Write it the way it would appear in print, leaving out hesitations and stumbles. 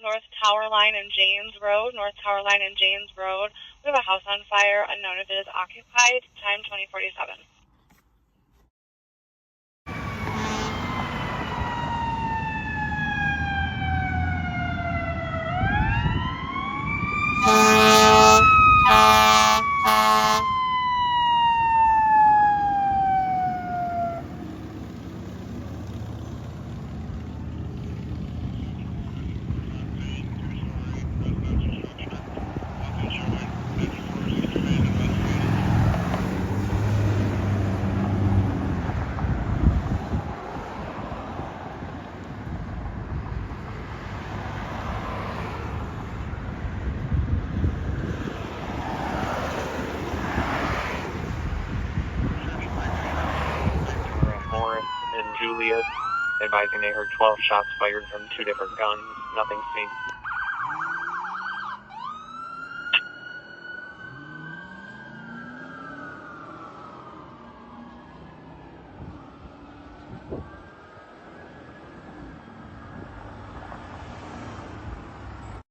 North Tower Line and James Road. North Tower Line and James Road. We have a house on fire. Unknown if it is occupied. Time 2047. And Juliet, advising they heard 12 shots fired from 2 different guns. Nothing seen.